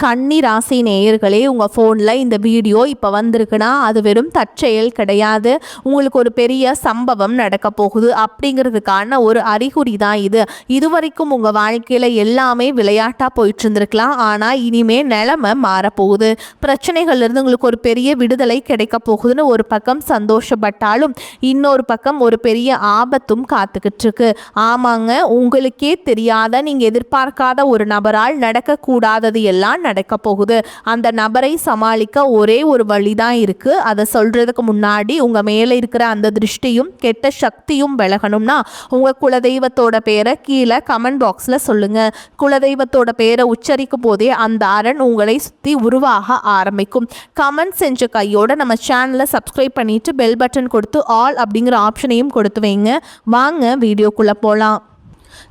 கன்னி ராசி நேயர்களே, உங்கள் ஃபோனில் இந்த வீடியோ இப்போ வந்திருக்குன்னா அது வெறும் தற்செயல் கிடையாது. உங்களுக்கு ஒரு பெரிய சம்பவம் நடக்க போகுது அப்படிங்கிறதுக்கான ஒரு அறிகுறி தான் இது. இதுவரைக்கும் உங்கள் வாழ்க்கையில் எல்லாமே விளையாட்டாக போயிட்டு இருந்திருக்கலாம். ஆனால் இனிமேல் நிலைமை மாறப்போகுது. பிரச்சனைகள்லேருந்து உங்களுக்கு ஒரு பெரிய விடுதலை கிடைக்க போகுதுன்னு ஒரு பக்கம் சந்தோஷப்பட்டாலும் இன்னொரு பக்கம் ஒரு பெரிய ஆபத்தும் காத்துக்கிட்டு இருக்கு. ஆமாங்க, உங்களுக்கே தெரியாத, நீங்கள் எதிர்பார்க்காத ஒரு நபரால் நடக்கக்கூடாதது எல்லாம் நடக்க போகுது. அந்த நபரை சமாளிக்க ஒரே ஒரு வழிதான் இருக்கு. அதை சொல்றதுக்கு முன்னாடி உங்க மேல இருக்கிற அந்த திருஷ்டியும் கெட்ட சக்தியும் விலகணும்னா உங்க குலதெய்வத்தோட பேரை கீழே கமெண்ட் பாக்ஸ்ல சொல்லுங்க. குலதெய்வத்தோட பேரை உச்சரிக்கும் போதே அந்த அரண் உங்களை சுத்தி உருவாக ஆரம்பிக்கும். கமெண்ட் செஞ்ச கையோட நம்ம சேனலை சப்ஸ்கிரைப் பண்ணிட்டு பெல் பட்டன் கொடுத்து ஆல் அப்படிங்கிற ஆப்ஷனையும் கொடுத்து வைங்க. வாங்க வீடியோக்குள்ள போலாம்.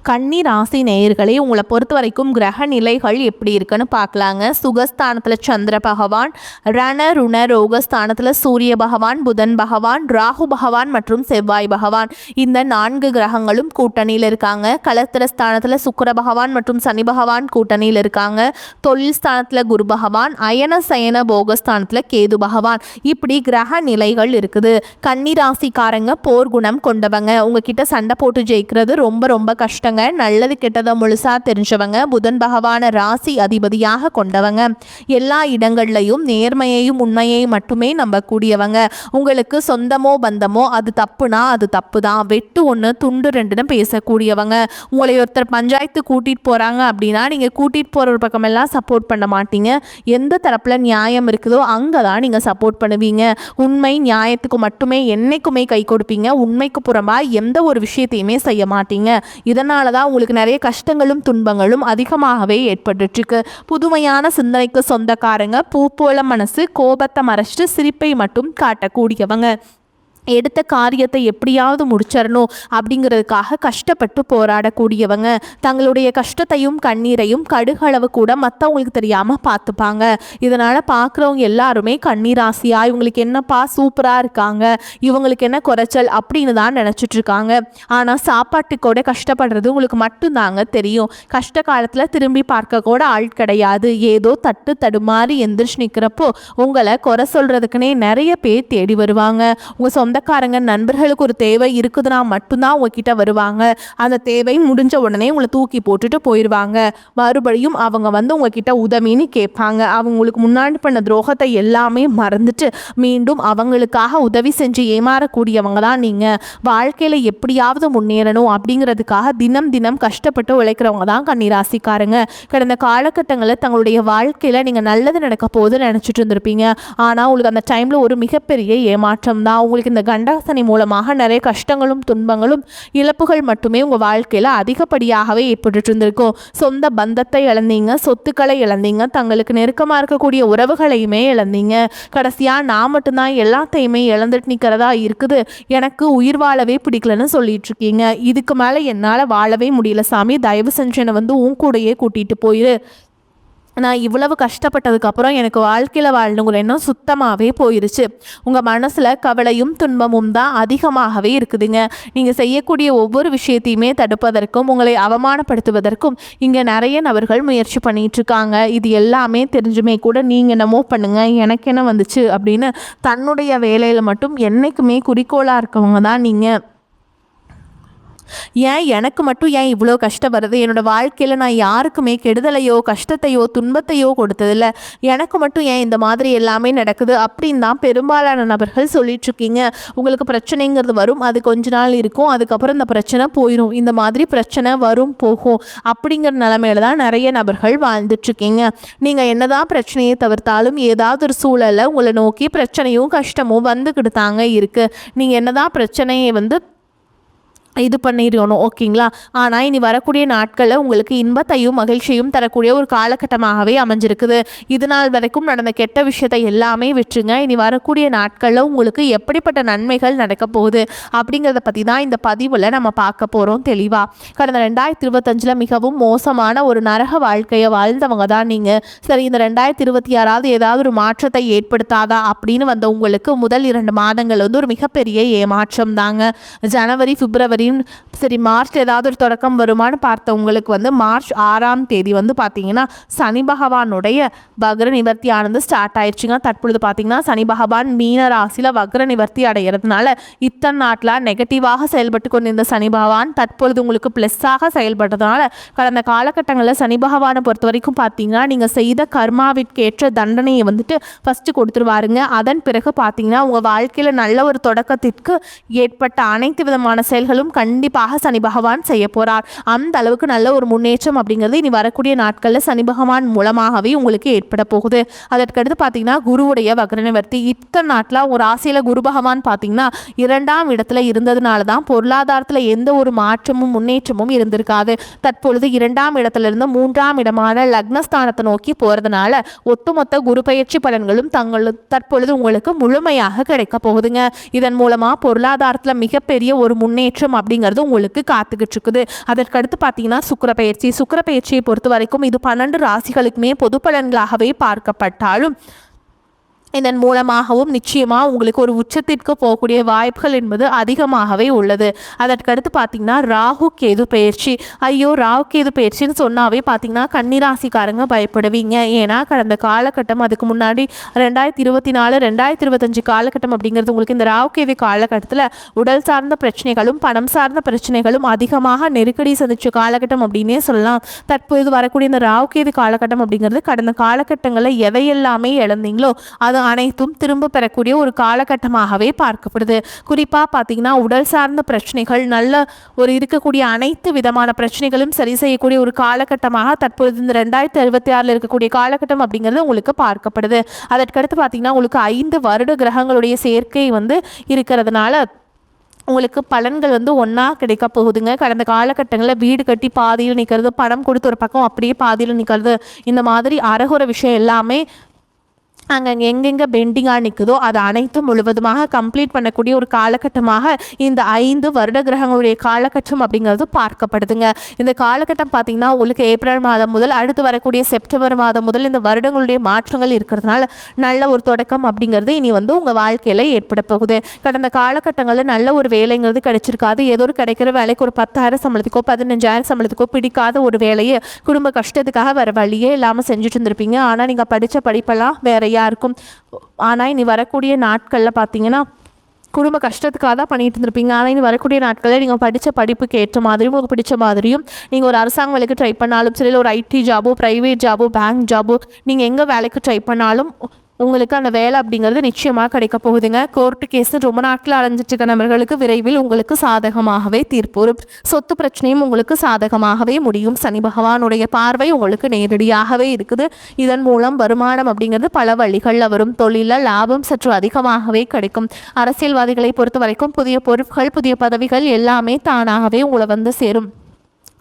கன்னி ராசி நேயர்களே, உங்களை பொறுத்த வரைக்கும் கிரக நிலைகள் எப்படி இருக்குன்னு பார்க்கலாங்க. சுகஸ்தானத்தில் சந்திர பகவான், ரண ருண ரோகஸ்தானத்தில் சூரிய பகவான், புதன் பகவான், ராகு பகவான் மற்றும் செவ்வாய் பகவான், இந்த 4 கிரகங்களும் கூட்டணியில் இருக்காங்க. கலத்திர ஸ்தானத்தில் சுக்கிர பகவான் மற்றும் சனி பகவான் கூட்டணியில் இருக்காங்க. தொழில் ஸ்தானத்தில் குரு பகவான், அயன சயன போகஸ்தானத்தில் கேது பகவான், இப்படி கிரக நிலைகள் இருக்குது. கன்னி ராசிக்காரங்க போர்க்குணம் கொண்டவங்க. உங்ககிட்ட சண்டை போட்டு ஜெயிக்கிறது ரொம்ப ரொம்ப கஷ்டங்க. நல்லது கெட்டதை முழுசா தெரிஞ்சவங்க. புதன் பகவான ராசி அதிபதியாக கொண்டவங்க. எல்லா இடங்கள்லையும் நேர்மையையும் உண்மையையும் மட்டுமே நம்பக்கூடியவங்க. உங்களுக்கு சொந்தமோ பந்தமோ அது தப்புனா அது தப்பு தான், வெட்டு 1 துண்டு 2ன்னு பேசக்கூடியவங்க. உங்களை ஒருத்தர் பஞ்சாயத்து கூட்டிட்டு போறாங்க அப்படின்னா நீங்க கூட்டிட்டு போற ஒரு பக்கமெல்லாம் சப்போர்ட் பண்ண மாட்டீங்க. எந்த தரப்புல நியாயம் இருக்குதோ அங்கதான் நீங்க சப்போர்ட் பண்ணுவீங்க. உண்மை நியாயத்துக்கு மட்டுமே என்னைக்குமே கை கொடுப்பீங்க. உண்மைக்கு புறம்பா எந்த ஒரு விஷயத்தையுமே செய்ய மாட்டீங்க. இதனால தான் உங்களுக்கு நிறைய கஷ்டங்களும் துன்பங்களும் அதிகமாகவே ஏற்பட்டுருக்கு. புதுமையான சிந்தனைக்கு சொந்தக்காரங்க. பூ போல மனசு, கோபத்தை மறைச்சிட்டு சிரிப்பை மட்டும் காட்டக்கூடியவங்க. எடுத்த காரியத்தை எப்படியாவது முடிச்சிடணும் அப்படிங்கிறதுக்காக கஷ்டப்பட்டு போராடக்கூடியவங்க. தங்களுடைய கஷ்டத்தையும் கண்ணீரையும் கடுகளவு கூட மற்றவங்களுக்கு தெரியாமல் பார்த்துப்பாங்க. இதனால் பார்க்குறவங்க எல்லாருமே கண்ணீராசியா இவங்களுக்கு என்னப்பா சூப்பராக இருக்காங்க, இவங்களுக்கு என்ன குறைச்சல் அப்படின்னு தான் நினச்சிட்ருக்காங்க. ஆனால் சாப்பாட்டுக்கூட கஷ்டப்படுறது உங்களுக்கு மட்டும்தாங்க தெரியும். கஷ்ட காலத்தில் திரும்பி பார்க்க கூட ஆள் கிடையாது. ஏதோ தட்டு தடுமாறி எந்திரிச்சு நிற்கிறப்போ உங்களை குறை சொல்கிறதுக்குனே நிறைய பேர் தேடி வருவாங்க. உங்கள் சொந்தக்காரங்க நண்பர்களுக்கு ஒரு தேவை இருக்குதுன்னா மட்டும்தான் உங்ககிட்ட வருவாங்க. அந்த தேவை முடிஞ்ச உடனே உங்களை தூக்கி போட்டுட்டு போயிடுவாங்க. மறுபடியும் அவங்க வந்து உங்ககிட்ட உதவின்னு கேட்பாங்க. அவங்களுக்கு முன்னாடி பண்ண துரோகத்தை எல்லாமே மறந்துட்டு மீண்டும் அவங்களுக்காக உதவி செஞ்சு ஏமாறக்கூடியவங்க தான் நீங்கள். வாழ்க்கையில் எப்படியாவது முன்னேறணும் அப்படிங்கிறதுக்காக தினம் தினம் கஷ்டப்பட்டு உழைக்கிறவங்க தான் கன்னிராசிக்காரங்க. கடந்த காலகட்டங்களில் தங்களுடைய வாழ்க்கையில் நீங்கள் நல்லது நடக்க போது நினச்சிட்டு இருந்திருப்பீங்க. ஆனால் உங்களுக்கு அந்த டைமில் ஒரு மிகப்பெரிய ஏமாற்றம் தான். உங்களுக்கு இந்த கண்டசனி மூலமாக நிறைய கஷ்டங்களும் துன்பங்களும் இழப்புகள் மட்டுமே உங்கள் வாழ்க்கையில் அதிகப்படியாகவே ஏற்பட்டு இருந்திருக்கும். சொந்த பந்தத்தை இழந்தீங்க, சொத்துக்களை இழந்தீங்க, தங்களுக்கு நெருக்கமாக இருக்கக்கூடிய உறவுகளையுமே இழந்தீங்க. கடைசியாக நான் மட்டும்தான் எல்லாத்தையுமே இழந்துட்டு நிற்கிறதா இருக்குது, எனக்கு உயிர் வாழவே பிடிக்கலன்னு சொல்லிட்டு இருக்கீங்க. இதுக்கு மேலே என்னால் வாழவே முடியல சாமி, தயவு செஞ்சு என்னை வந்து உன் கூடையே கூட்டிகிட்டு போயிரு. நான் இவ்வளவு கஷ்டப்பட்டதுக்கப்புறம் எனக்கு வாழ்க்கையில் வாழணுங்கிற எண்ணம் சுத்தமாகவே போயிடுச்சு. உங்கள் மனசில் கவலையும் துன்பமும் தான் அதிகமாகவே இருக்குதுங்க. நீங்கள் செய்யக்கூடிய ஒவ்வொரு விஷயத்தையுமே தடுப்பதற்கும் உங்களை அவமானப்படுத்துவதற்கும் இங்கே நிறைய நபர்கள் முயற்சி பண்ணிகிட்ருக்காங்க. இது எல்லாமே தெரிஞ்சுமே கூட நீங்கள் என்னமோ பண்ணுங்கள், எனக்கு என்ன வந்துச்சு அப்படின்னு தன்னுடைய வேலையில் மட்டும் என்றைக்குமே குறிக்கோளாக இருக்கவங்க தான் நீங்கள். ஏன் எனக்கு மட்டும் ஏன் இவ்வளோ கஷ்டம் வருது? என்னோடய வாழ்க்கையில் நான் யாருக்குமே கெடுதலையோ கஷ்டத்தையோ துன்பத்தையோ கொடுத்ததில்ல, எனக்கு மட்டும் ஏன் இந்த மாதிரி எல்லாமே நடக்குது அப்படின்னு தான் பெரும்பாலான நபர்கள் சொல்லிகிட்ருக்கீங்க. உங்களுக்கு பிரச்சனைங்கிறது வரும், அது கொஞ்ச நாள் இருக்கும், அதுக்கப்புறம் இந்த பிரச்சனை போயிடும். இந்த மாதிரி பிரச்சனை வரும் போகும் அப்படிங்கிற நிலைமையில தான் நிறைய நபர்கள் வாழ்ந்துட்டுருக்கீங்க. நீங்கள் என்னதான் பிரச்சனையை தவிர்த்தாலும் ஏதாவது ஒரு சூழலில் உங்களை நோக்கி பிரச்சனையும் கஷ்டமும் வந்துக்கிட்டு தாங்க இருக்குது. நீங்கள் என்னதான் பிரச்சனையை வந்து இது பண்ணிடணும், ஓகேங்களா? ஆனால் இனி வரக்கூடிய நாட்களில் உங்களுக்கு இன்பத்தையும் மகிழ்ச்சியும் தரக்கூடிய ஒரு காலகட்டமாகவே அமைஞ்சிருக்குது. இது நாள் வரைக்கும் நடந்த கெட்ட விஷயத்தை எல்லாமே விட்டுருங்க. இனி வரக்கூடிய நாட்களில் உங்களுக்கு எப்படிப்பட்ட நன்மைகள் நடக்க போகுது அப்படிங்கிறத பற்றி தான் இந்த பதிவில் நம்ம பார்க்க போகிறோம் தெளிவாக. கடந்த 2025 மிகவும் மோசமான ஒரு நரக வாழ்க்கையை வாழ்ந்தவங்க தான் நீங்கள். சரி, இந்த 2026 ஏதாவது ஒரு மாற்றத்தை ஏற்படுத்தாதா அப்படின்னு வந்த உங்களுக்கு முதல் 2 மாதங்கள் வந்து ஒரு மிகப்பெரிய ஏமாற்றம் தாங்க. ஜனவரி பிப்ரவரி அப்படின்னு சரி மார்ச் ஏதாவது ஒரு தொடக்கம் வருமானு பார்த்த உங்களுக்கு வந்து மார்ச் 6ஆம் தேதி வந்து பார்த்தீங்கன்னா சனி பகவானுடைய வக்ர நிவர்த்தி ஆனது ஸ்டார்ட் ஆயிடுச்சுங்க. தற்பொழுது பார்த்தீங்கன்னா சனி பகவான் மீன ராசியில் வக்ர நிவர்த்தி அடைகிறதுனால இத்தனை நாட்டில் நெகட்டிவாக செயல்பட்டு கொண்டிருந்த சனி பகவான் தற்பொழுது உங்களுக்கு ப்ளஸ்ஸாக செயல்பட்டதுனால கடந்த காலகட்டங்களில் சனி பகவானை பொறுத்த வரைக்கும் பார்த்தீங்கன்னா நீங்கள் செய்த கர்மாவிற்கேற்ற தண்டனையை வந்துட்டு ஃபஸ்ட்டு கொடுத்துருவாருங்க. அதன் பிறகு பார்த்தீங்கன்னா உங்கள் வாழ்க்கையில் நல்ல ஒரு தொடக்கத்திற்கு ஏற்பட்ட அனைத்து விதமான செயல்களும் கண்டிப்பாக சனி பகவான் செய்ய போறார். அந்த அளவுக்கு நல்ல ஒரு முன்னேற்றம் அப்படிங்கிறது இனி வரக்கூடிய நாட்களில் சனி பகவான் மூலமாகவே உங்களுக்கு ஏற்பட போகுது. அதற்கடுத்து பார்த்தீங்கன்னா குருவுடைய வக்ர நிவர்த்தி. இத்தனை நாட்டில் ஒரு ராசியில் குரு பகவான் பார்த்தீங்கன்னா 2ஆம் இடத்துல இருந்ததுனால தான் பொருளாதாரத்தில் எந்த ஒரு மாற்றமும் முன்னேற்றமும் இருந்திருக்காது. தற்பொழுது 2ஆம் இடத்துல இருந்து 3ஆம் இடமான லக்னஸ்தானத்தை நோக்கி போறதுனால ஒட்டுமொத்த குரு பயிற்சி பலன்களும் தற்பொழுது உங்களுக்கு முழுமையாக கிடைக்க போகுதுங்க. இதன் மூலமா பொருளாதாரத்தில் மிகப்பெரிய ஒரு முன்னேற்றம் அப்படிங்கிறது உங்களுக்கு காத்துக்கிட்டு இருக்குது. அதற்கடுத்து பார்த்தீங்கன்னா சுக்கிர பயிற்சியை பொறுத்த வரைக்கும் இது 12 ராசிகளுக்குமே பொது பலன்களாகவே பார்க்கப்பட்டாலும் இதன் மூலமாகவும் நிச்சயமாக உங்களுக்கு ஒரு உச்சத்திற்கு போகக்கூடிய வாய்ப்புகள் என்பது அதிகமாகவே உள்ளது. அதற்கடுத்து பார்த்தீங்கன்னா ராகு கேது பயிற்சி. ஐயோ ராகு கேது பயிற்சின்னு சொன்னாவே பார்த்தீங்கன்னா கன்னிராசிக்காரங்க பயப்படுவீங்க. ஏன்னா கடந்த காலகட்டம் அதுக்கு முன்னாடி 2024 2025 காலகட்டம் அப்படிங்கிறது உங்களுக்கு இந்த ராகு கேது காலகட்டத்தில் உடல் சார்ந்த பிரச்சனைகளும் பணம் சார்ந்த பிரச்சனைகளும் அதிகமாக நெருக்கடி சந்திச்ச காலகட்டம் அப்படின்னே சொல்லலாம். தற்போது வரக்கூடிய இந்த ராகு கேது காலகட்டம் அப்படிங்கிறது கடந்த காலகட்டங்களில் எதையெல்லாமே இழந்தீங்களோ அது அனைத்தும் திரும்ப பெறக்கூடிய ஒரு காலகட்டமாகவே பார்க்கப்படுது. குறிப்பாக பார்த்தீங்கன்னா உடல் சார்ந்த பிரச்சனைகள் நல்ல ஒரு இருக்கக்கூடிய அனைத்து விதமான பிரச்சனைகளும் சரி செய்யக்கூடிய ஒரு காலகட்டமாக தற்பொழுது இந்த 2026 இருக்கக்கூடிய காலகட்டம் அப்படிங்கிறது உங்களுக்கு பார்க்கப்படுது. அதற்கடுத்து பார்த்தீங்கன்னா உங்களுக்கு 5 வருட கிரகங்களுடைய சேர்க்கை வந்து இருக்கிறதுனால உங்களுக்கு பலன்கள் வந்து ஒன்றா கிடைக்க போகுதுங்க. கடந்த காலகட்டங்களில் வீடு கட்டி பாதியில் நிற்கிறது, பணம் கொடுத்து ஒரு பக்கம் அப்படியே பாதியில் நிற்கிறது, இந்த மாதிரி அரகுற விஷயம் எல்லாமே அங்கங்கே எங்கெங்கே பெண்டிங்காக நிற்குதோ அது அனைத்தும் முழுவதுமாக கம்ப்ளீட் பண்ணக்கூடிய ஒரு காலகட்டமாக இந்த 5 வருட கிரகங்களுடைய காலகட்டம் அப்படிங்கிறது பார்க்கப்படுதுங்க. இந்த காலகட்டம் பார்த்திங்கன்னா உங்களுக்கு ஏப்ரல் மாதம் முதல் அடுத்து வரக்கூடிய செப்டம்பர் மாதம் முதல் இந்த வருடங்களுடைய மாற்றங்கள் இருக்கிறதுனால நல்ல ஒரு தொடக்கம் அப்படிங்கிறது இனி வந்து உங்கள் வாழ்க்கையில் ஏற்பட போகுது. கடந்த காலகட்டங்களில் நல்ல ஒரு வேலைங்கிறது கிடைச்சிருக்காது. ஏதோ ஒரு கிடைக்கிற வேலைக்கு ஒரு 10,000 சம்பளத்துக்கோ 15,000 சம்பளத்துக்கோ பிடிக்காத ஒரு வேலையை குடும்ப கஷ்டத்துக்காக வேறு வழியே இல்லாமல் செஞ்சுட்டு இருந்திருப்பீங்க. ஆனால் நீங்கள் படித்த படிப்பெல்லாம் வேற இருக்கும். ஆனால் இனி வரக்கூடிய நாட்களில் பார்த்தீங்கன்னா குடும்ப கஷ்டத்துக்காக தான் பண்ணிட்டு இருந்திருப்பீங்க. ஆனால் இனி வரக்கூடிய நாட்களில் நீங்கள் படித்த படிப்புக்கு ஏற்ற மாதிரியும் உங்களுக்கு பிடிச்ச மாதிரியும் நீங்கள் ஒரு அரசாங்க வேலைக்கு ட்ரை பண்ணாலும் சரி, ஒரு ஐடி ஜாபோ ப்ரைவேட் ஜாபோ பேங்க் ஜாபோ நீங்கள் எங்கே வேலைக்கு ட்ரை பண்ணாலும் உங்களுக்கு அந்த வேலை அப்படிங்கிறது நிச்சயமாக கிடைக்க போகுதுங்க. கோர்ட்டு கேஸ் ரொம்ப நாட்கள் அலைஞ்சிட்டு இருக்க நபர்களுக்கு விரைவில் உங்களுக்கு சாதகமாகவே தீர்ப்பு வரும். சொத்து பிரச்சனையும் உங்களுக்கு சாதகமாகவே முடியும். சனி பகவானுடைய பார்வை உங்களுக்கு நேரடியாகவே இருக்குது. இதன் மூலம் வருமானம் அப்படிங்கிறது பல வழிகளில் வரும். தொழிலில் லாபம் சற்று அதிகமாகவே கிடைக்கும். அரசியல்வாதிகளை பொறுத்த வரைக்கும் புதிய பொறுப்புகள் புதிய பதவிகள் எல்லாமே தானாகவே உங்களை வந்து சேரும்.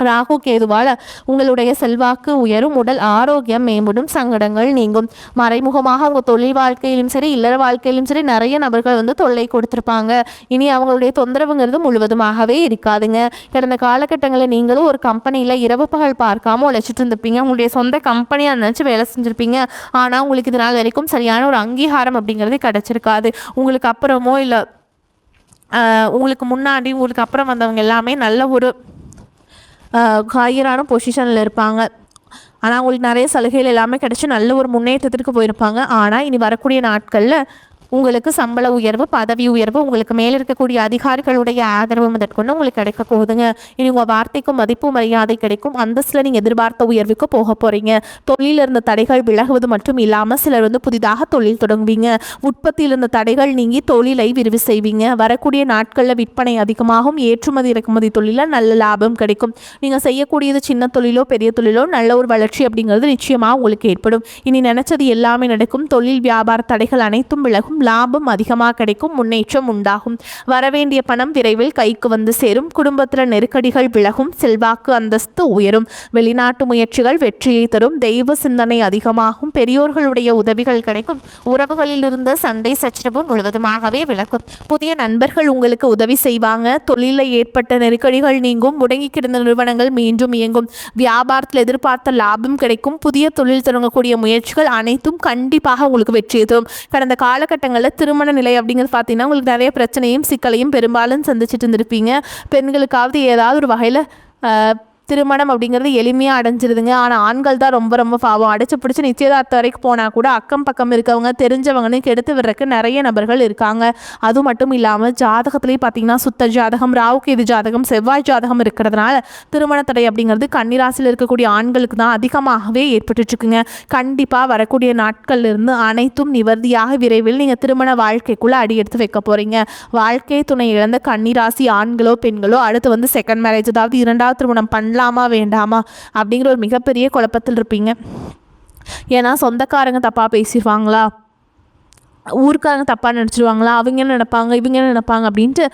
ராகு கேதுவால் உங்களுடைய செல்வாக்கு உயரும், உடல் ஆரோக்கியம் மேம்படும், சங்கடங்கள் நீங்கும். மறைமுகமாக உங்கள் தொழில் வாழ்க்கையிலும் சரி இல்லற வாழ்க்கையிலும் சரி நிறைய நபர்கள் வந்து தொல்லை கொடுத்துருப்பாங்க. இனி அவங்களுடைய தொந்தரவுங்கிறது முழுவதுமாகவே இருக்காதுங்க. கடந்த காலகட்டங்களில் நீங்களும் ஒரு கம்பெனியில் இரவு பகல் பார்க்காம உழைச்சிட்டு இருந்திருப்பீங்க. உங்களுடைய சொந்த கம்பெனியாக நினச்சி வேலை செஞ்சுருப்பீங்க. ஆனால் உங்களுக்கு இது நாள் வரைக்கும் சரியான ஒரு அங்கீகாரம் அப்படிங்கிறது கிடச்சிருக்காது. உங்களுக்கு அப்புறமோ இல்லை உங்களுக்கு முன்னாடி உங்களுக்கு அப்புறம் வந்தவங்க எல்லாமே நல்ல ஒரு ஹையரான பொசிஷனில் இருப்பாங்க. ஆனால் அவங்களுக்கு நிறைய சலுகைகள் எல்லாமே கிடச்சி நல்ல ஒரு முன்னேற்றத்திற்கு போயிருப்பாங்க. ஆனால் இனி வரக்கூடிய நாட்களில் உங்களுக்கு சம்பள உயர்வு பதவி உயர்வு உங்களுக்கு மேலே இருக்கக்கூடிய அதிகாரிகளுடைய ஆதரவு முதற்கொண்டு உங்களுக்கு கிடைக்க போகுதுங்க. இனி உங்கள் வார்த்தைக்கும் மதிப்பு மரியாதை கிடைக்கும். அந்தஸ்தில் நீங்கள் எதிர்பார்த்த உயர்வுக்கு போக போகிறீங்க. தொழிலில் இருந்த தடைகள் விலகுவது மட்டும் இல்லாமல் சிலர் வந்து புதிதாக தொழில் தொடங்குவீங்க. உற்பத்தியில் இருந்த தடைகள் நீங்கி தொழிலை விரிவு செய்வீங்க. வரக்கூடிய நாட்களில் விற்பனை அதிகமாகும். ஏற்றுமதி இறக்குமதி தொழிலில் நல்ல லாபம் கிடைக்கும். நீங்கள் செய்யக்கூடியது சின்ன தொழிலோ பெரிய தொழிலோ நல்ல ஒரு வளர்ச்சி அப்படிங்கிறது நிச்சயமாக உங்களுக்கு ஏற்படும். இனி நினைச்சது எல்லாமே நடக்கும். தொழில் வியாபார தடைகள் அனைத்தும் விலகும். லாபம் அதிகமாக கிடைக்கும். முன்னேற்றம் உண்டாகும். வரவேண்டிய பணம் விரைவில் கைக்கு வந்து சேரும். குடும்பத்தில் நெருக்கடிகள் விலகும். செல்வாக்கு அந்தஸ்து உயரும். வெளிநாட்டு முயற்சிகள் வெற்றியை தரும். தெய்வ சிந்தனை அதிகமாகும். பெரியோர்களுடைய உதவிகள் கிடைக்கும். உறவுகளில் இருந்த சண்டை சச்சரவு முழுவதுமாகவே விலகும். புதிய நண்பர்கள் உங்களுக்கு உதவி செய்வாங்க. தொழிலில் ஏற்பட்ட நெருக்கடிகள் நீங்கும். முடங்கி கிடந்த நிறுவனங்கள் மீண்டும் இயங்கும். வியாபாரத்தில் எதிர்பார்த்த லாபம் கிடைக்கும். புதிய தொழில் தொடங்கக்கூடிய முயற்சிகள் அனைத்தும் கண்டிப்பாக உங்களுக்கு வெற்றியை தரும். கடந்த காலகட்டங்கள் காலகட்டங்களில் திருமண நிலை அப்படிங்கிறது பார்த்தீங்கன்னா உங்களுக்கு நிறைய பிரச்சனையும் சிக்கலையும் பெரும்பாலும் சந்திச்சுட்டு இருந்திருப்பீங்க. பெண்களுக்காவது ஏதாவது ஒரு வகையில் திருமணம் அப்படிங்கிறது எளிமையாக அடைஞ்சிருதுங்க. ஆனால் ஆண்கள் தான் ரொம்ப ரொம்ப பாவம். அடிச்சு பிடிச்சி நிச்சயதார்த்தம் வரைக்கும் போனால் கூட அக்கம் பக்கம் இருக்கவங்க தெரிஞ்சவங்கன்னு கெடுத்து விடுறதுக்கு நிறைய நபர்கள் இருக்காங்க. அது மட்டும் இல்லாமல் ஜாதகத்துலேயும் பார்த்தீங்கன்னா சுத்த ஜாதகம், ராவுகேது ஜாதகம், செவ்வாய் ஜாதகம் இருக்கிறதுனால திருமண தடை அப்படிங்கிறது கன்னிராசியில் இருக்கக்கூடிய ஆண்களுக்கு தான் அதிகமாகவே ஏற்பட்டுருக்குங்க. கண்டிப்பாக வரக்கூடிய நாட்கள்ல இருந்து அனைத்தும் நிவர்த்தியாக விரைவில் நீங்கள் திருமண வாழ்க்கைக்குள்ளே அடி எடுத்து வைக்க போகிறீங்க. வாழ்க்கை துணை இழந்த கன்னிராசி ஆண்களோ பெண்களோ அடுத்து செகண்ட் மேரேஜ், அதாவது இரண்டாவது திருமணம் பண்ணலாமா வேண்டாமா அப்படிங்கிற ஒரு மிகப்பெரிய குழப்பத்தில் இருப்பீங்க. ஏன்னா சொந்தக்காரங்க தப்பாக பேசிடுவாங்களா, ஊருக்காரங்க தப்பாக நினச்சிடுவாங்களா, அவங்க என்ன நினைப்பாங்க, இவங்க என்ன நினைப்பாங்க அப்படின்ட்டு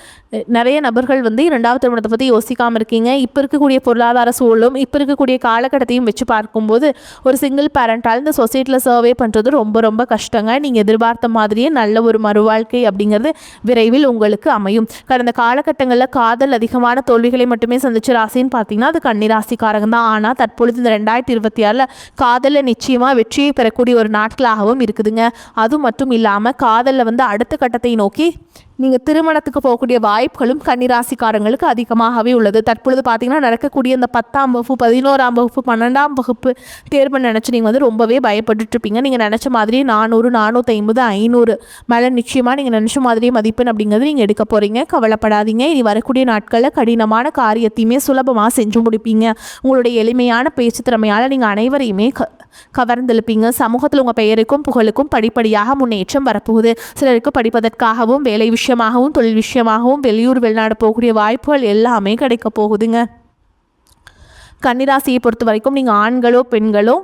நிறைய நபர்கள் இரண்டாவது திருமணத்தை பற்றி யோசிக்காமல் இருக்கீங்க. இப்போ இருக்கக்கூடிய பொருளாதார சூழலும் இப்போ இருக்கக்கூடிய காலகட்டத்தையும் வச்சு பார்க்கும்போது ஒரு சிங்கிள் பேரண்டால் இந்த சொசைட்டியில் சர்வே பண்ணுறது ரொம்ப ரொம்ப கஷ்டங்க. நீங்கள் எதிர்பார்த்த மாதிரியே நல்ல ஒரு மறுவாழ்க்கை அப்படிங்கிறது விரைவில் உங்களுக்கு அமையும். கடந்த காலகட்டங்களில் காதல் அதிகமான தோல்விகளை மட்டுமே சந்திச்ச ராசின்னு பார்த்தீங்கன்னா அது கன்னிராசிக்காரங்க தான். ஆனால் தற்பொழுது இந்த 2026 காதலில் நிச்சயமாக வெற்றியை பெறக்கூடிய ஒரு நாட்களாகவும் இருக்குதுங்க. அது மட்டும் இல்லாமல் காதலில் அடுத்த கட்டத்தை நோக்கி நீங்கள் திருமணத்துக்கு போகக்கூடிய வாய்ப்புகளும் கன்னிராசிக்காரங்களுக்கு அதிகமாகவே உள்ளது. தற்பொழுது பார்த்தீங்கன்னா நடக்கக்கூடிய இந்த 10ஆம் வகுப்பு, 11ஆம் வகுப்பு, 12ஆம் வகுப்பு தேர்வு நினச்சி நீங்கள் ரொம்பவே பயப்பட்டுருப்பீங்க. நீங்கள் நினச்ச மாதிரி 400, 450, 500 மேலே நிச்சயமாக நீங்கள் நினச்ச மாதிரியே மதிப்பெண் அப்படிங்கிறது நீங்கள் எடுக்க போகிறீங்க. கவலைப்படாதீங்க. இனி வரக்கூடிய நாட்களில் கடினமான காரியத்தையுமே சுலபமாக செஞ்சு முடிப்பீங்க. உங்களுடைய எளிமையான பேச்சு திறமையால் நீங்கள் அனைவரையுமே கவர்ந்தெழுப்பீங்க. சமூகத்தில் உங்கள் பெயருக்கும் புகழுக்கும் படிப்படியாக முன்னேற்றம் வரப்போகுது. சிலருக்கு படிப்பதற்காகவும் வேலை விஷயமாகவும் தொழில் விஷயமாகவும் வெளியூர் வெளிநாடு போகக்கூடிய வாய்ப்புகள் எல்லாமே கிடைக்க போகுதுங்க. கன்னிராசியை பொறுத்த வரைக்கும் நீங்கள் ஆண்களோ பெண்களோ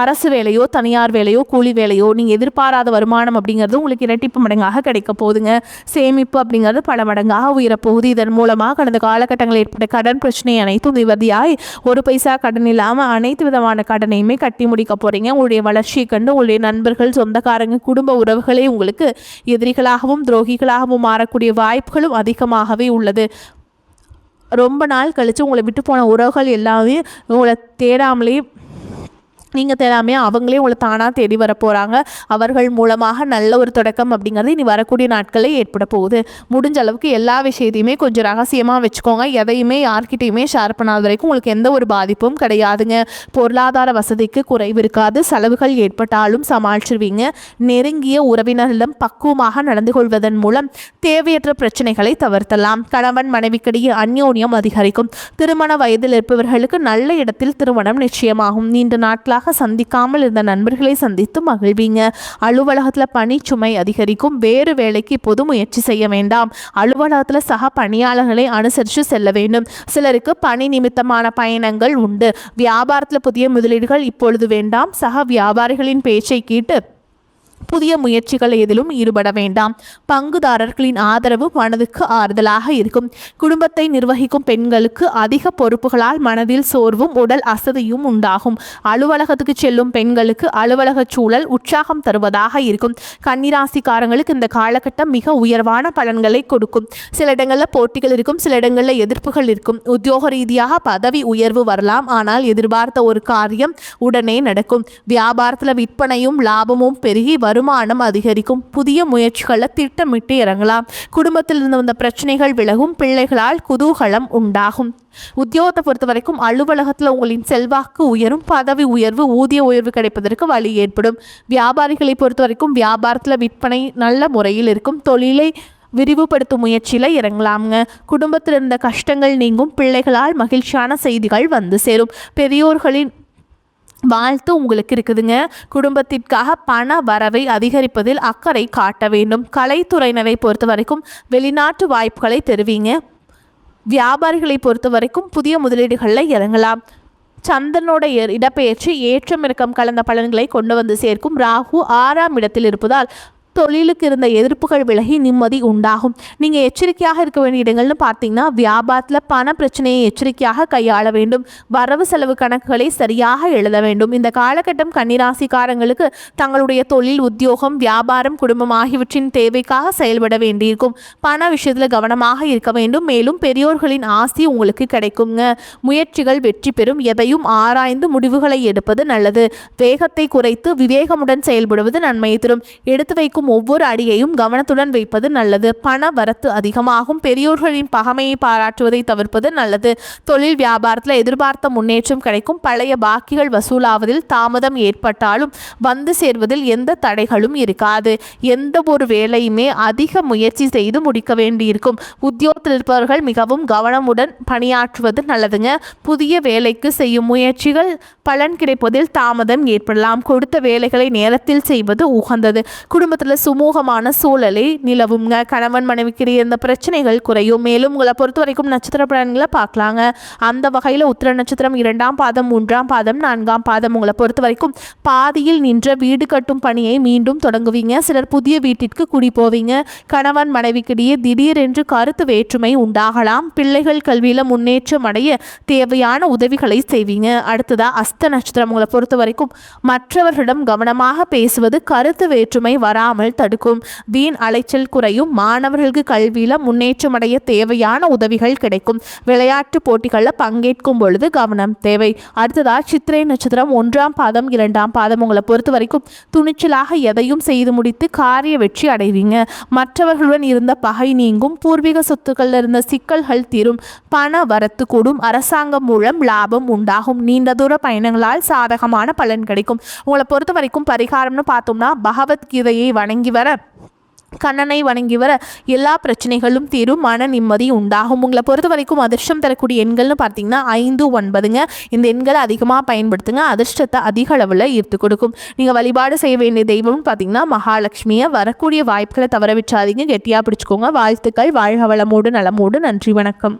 அரசு வேலையோ தனியார் வேலையோ கூலி வேலையோ நீங்கள் எதிர்பாராத வருமானம் அப்படிங்கிறது உங்களுக்கு இரட்டிப்பு மடங்காக கிடைக்க போகுதுங்க. சேமிப்பு அப்படிங்கிறது பல மடங்காக உயரப்போகுது. இதன் மூலமாக கடந்த காலகட்டங்களில் ஏற்பட்ட கடன் பிரச்சனை அனைத்தும் நிவர்த்தியாய் ஒரு பைசா கடன் இல்லாமல் அனைத்து விதமான கடனையுமே கட்டி முடிக்க போகிறீங்க. உங்களுடைய வளர்ச்சியை கண்டு உங்களுடைய நண்பர்கள், சொந்தக்காரங்க, குடும்ப உறவுகளே உங்களுக்கு எதிரிகளாகவும் துரோகிகளாகவும் மாறக்கூடிய வாய்ப்புகளும் அதிகமாகவே உள்ளது. ரொம்ப நாள் கழித்து உங்களை விட்டு போன உறவுகள் எல்லாமே உங்களை தேடாமலே நீங்கள் தேடாமே அவங்களே உங்களை தானாக தேடி வர போகிறாங்க. அவர்கள் மூலமாக நல்ல ஒரு தொடக்கம் அப்படிங்கிறது இனி வரக்கூடிய நாட்களில் ஏற்பட போகுது. முடிஞ்ச அளவுக்கு எல்லா விஷயத்தையுமே கொஞ்சம் ரகசியமாக வச்சுக்கோங்க. எதையுமே யார்கிட்டையுமே ஷேர் பண்ணாத வரைக்கும் உங்களுக்கு எந்த ஒரு பாதிப்பும் கிடையாதுங்க. பொருளாதார வசதிக்கு குறைவு இருக்காது. செலவுகள் ஏற்பட்டாலும் சமாளிச்சிருவீங்க. நெருங்கிய உறவினரிடம் பக்குவமாக நடந்து கொள்வதன் மூலம் தேவையற்ற பிரச்சனைகளை தவிர்த்தலாம். கணவன் மனைவிக்கிடையே அந்யோன்யம் அதிகரிக்கும். திருமண வயதில் இருப்பவர்களுக்கு நல்ல இடத்தில் திருமணம் நிச்சயமாகும். நீண்ட நாட்களாக சந்திக்காமல் இருந்த நண்பர்களை சந்தித்து மகிழ்வீங்க. அலுவலகத்தில் பணி சுமை அதிகரிக்கும். வேறு வேலைக்கு இப்போது முயற்சி செய்ய வேண்டாம். அலுவலகத்தில் சக பணியாளர்களை அனுசரித்து செல்ல வேண்டும். சிலருக்கு பணி நிமித்தமான பயணங்கள் உண்டு. வியாபாரத்தில் புதிய முதலீடுகள் இப்பொழுது வேண்டாம். சக வியாபாரிகளின் பேச்சை கேட்டு புதிய முயற்சிகள் எதிலும் ஈடுபட வேண்டாம். பங்குதாரர்களின் ஆதரவு மனதுக்கு ஆறுதலாக இருக்கும். குடும்பத்தை நிர்வகிக்கும் பெண்களுக்கு அதிக பொறுப்புகளால் மனதில் சோர்வும் உடல் அசதியும் உண்டாகும். அலுவலகத்துக்கு செல்லும் பெண்களுக்கு அலுவலக சூழல் உற்சாகம் தருவதாக இருக்கும். கன்னிராசிக்காரங்களுக்கு இந்த காலகட்டம் மிக உயர்வான பலன்களை கொடுக்கும். சில இடங்களில் போட்டிகள் இருக்கும், சில இடங்களில் எதிர்ப்புகள் இருக்கும். உத்தியோக ரீதியாக பதவி உயர்வு வரலாம். ஆனால் எதிர்பார்த்த ஒரு காரியம் உடனே நடக்கும். வியாபாரத்தில் விற்பனையும் லாபமும் பெருகி வருமானம் அதிகரிக்கும். புதிய முயற்சிகளை திட்டமிட்டு இறங்கலாம். குடும்பத்தில் இருந்து வந்த பிரச்சனைகள் விலகும். பிள்ளைகளால் குதூகலம் உண்டாகும். உத்தியோகத்தை பொறுத்த வரைக்கும் அலுவலகத்தில் உங்களின் செல்வாக்கு உயரும். பதவி உயர்வு, ஊதிய உயர்வு கிடைப்பதற்கு வழி ஏற்படும். வியாபாரிகளை பொறுத்த வரைக்கும் வியாபாரத்தில் விற்பனை நல்ல முறையில் இருக்கும். தொழிலை விரிவுபடுத்தும் முயற்சியில் இறங்கலாமுங்க. குடும்பத்தில் இருந்த கஷ்டங்கள் நீங்கும். பிள்ளைகளால் மகிழ்ச்சியான செய்திகள் வந்து சேரும். பெரியோர்களின் வாழ்த்து உங்களுக்கு இருக்குதுங்க. குடும்பத்திற்காக பண வரவை அதிகரிப்பதில் அக்கறை காட்ட வேண்டும். கலைத்துறையினரை பொறுத்த வரைக்கும் வெளிநாட்டு வாய்ப்புகளை தருவீங்க. வியாபாரிகளை பொறுத்த வரைக்கும் புதிய முதலீடுகளில் இறங்கலாம். சந்திரனோட இடப்பெயர்ச்சி ஏற்றம் இறக்கம் கலந்த பலன்களை கொண்டு வந்து சேர்க்கும். ராகு 6ஆம் இடத்தில் இருப்பதால் தொழிலுக்கு இருந்த எதிர்ப்புகள் விலகி நிம்மதி உண்டாகும். நீங்கள் எச்சரிக்கையாக இருக்க வேண்டிய இடங்கள்னு பார்த்தீங்கன்னா வியாபாரத்தில் பண பிரச்சனையை எச்சரிக்கையாக கையாள வேண்டும். வரவு செலவு கணக்குகளை சரியாக எழுத வேண்டும். இந்த காலகட்டம் கன்னிராசிக்காரங்களுக்கு தங்களுடைய தொழில், உத்தியோகம், வியாபாரம், குடும்பம் ஆகியவற்றின் தேவைக்காக செயல்பட வேண்டியிருக்கும். பண விஷயத்தில் கவனமாக இருக்க வேண்டும். மேலும் பெரியோர்களின் ஆசி உங்களுக்கு கிடைக்குங்க. முயற்சிகள் வெற்றி பெறும். எதையும் ஆராய்ந்து முடிவுகளை எடுப்பது நல்லது. வேகத்தை குறைத்து விவேகமுடன் செயல்படுவது நன்மையை தரும். எடுத்து வைக்கும் வைக்கும் ஒவ்வொரு அடியையும் கவனத்துடன் வைப்பது நல்லது. பண வரத்து அதிகமாகும். பெரியோர்களின் பகைமையை பாராட்டுவதை தவிர்ப்பது நல்லது. தொழில் வியாபாரத்தில் எதிர்பார்த்த முன்னேற்றம் கிடைக்கும். பழைய பாக்கிகள் வசூலாவதில் தாமதம் ஏற்பட்டாலும் வந்து சேர்வதில் எந்த தடைகளும் இருக்காது. எந்த ஒரு வேலையுமே அதிக முயற்சி செய்து முடிக்க வேண்டியிருக்கும். உத்தியோகத்தில் இருப்பவர்கள் மிகவும் கவனமுடன் பணியாற்றுவது நல்லதுங்க. புதிய வேலைக்கு செய்யும் முயற்சிகள் பலன் கிடைப்பதில் தாமதம் ஏற்படலாம். கொடுத்த வேலைகளை நேரத்தில் செய்வது உகந்தது. குடும்பத்தில் சுமூகமான சூழலை நிலவுங்க. கணவன் மனைவிக்கு இருந்த பிரச்சனைகள் குறையும். மேலும் உங்களை பொறுத்த வரைக்கும் நட்சத்திர பலன்களை பார்க்கலாங்க. அந்த வகையில் உத்திர நட்சத்திரம் 2ஆம் பாதம் 3ஆம் பாதம் 4ஆம் பாதம் உங்களை பொறுத்த வரைக்கும் பாதியில் நின்ற வீடு கட்டும் பணியை மீண்டும் தொடங்குவீங்க. சிலர் புதிய வீட்டிற்கு குடி போவீங்க. கணவன் மனைவிக்கிடையே திடீரென்று கருத்து வேற்றுமை உண்டாகலாம். பிள்ளைகள் கல்வியில் முன்னேற்றம் அடைய தேவையான உதவிகளை செய்வீங்க. அடுத்ததா அஸ்த நட்சத்திரம் உங்களை பொறுத்த வரைக்கும் மற்றவர்களிடம் கவனமாக பேசுவது கருத்து வேற்றுமை வராமல் தடுக்கும். வீண் அலைச்சல் குறையும். மாணவர்களுக்கு கல்வியில் முன்னேற்றம் அடைய தேவையான உதவிகள் கிடைக்கும். விளையாட்டு போட்டிகளில் பங்கேற்கும் பொழுது கவனம் தேவை. அடுத்ததா சித்திரை நட்சத்திரம் 1ஆம் பாதம் 2ஆம் பாதம் உங்களை பொறுத்த வரைக்கும் துணிச்சலாக எதையும் செய்து முடித்து காரிய வெற்றி அடைவீங்க. மற்றவர்களுடன் இருந்த பகை நீங்கும். பூர்வீக சொத்துக்களில் இருந்த சிக்கல்கள் தீரும். பண வரத்து கூடும். அரசாங்கம் மூலம் லாபம் உண்டாகும். நீண்ட தூர பயணங்களால் சாதகமான பலன் கிடைக்கும். உங்களை பொறுத்த வரைக்கும் பரிகாரம்னு பார்த்தோம்னா பகவத்கீதையை வணங்கி வர, கண்ணனை வணங்கி வர எல்லா பிரச்சனைகளும் தீரும். மன நிம்மதி உண்டாகும். உங்களை பொறுத்த வரைக்கும் அதிர்ஷ்டம் தரக்கூடிய எண்கள்னு பார்த்தீங்கன்னா 5, 9ங்க. இந்த எண்களை அதிகமாக பயன்படுத்துங்க. அதிர்ஷ்டத்தை அதிக அளவில் ஈர்த்து கொடுக்கும். நீங்கள் வழிபாடு செய்ய வேண்டிய தெய்வம்னு பார்த்தீங்கன்னா மகாலட்சுமியை. வரக்கூடிய வாய்ப்புகளை தவற விட்டாதீங்க. கெட்டியாக பிடிச்சிக்கோங்க. வாழ்த்துக்கள். வாழ்க வளமோடு நலமோடு. நன்றி, வணக்கம்.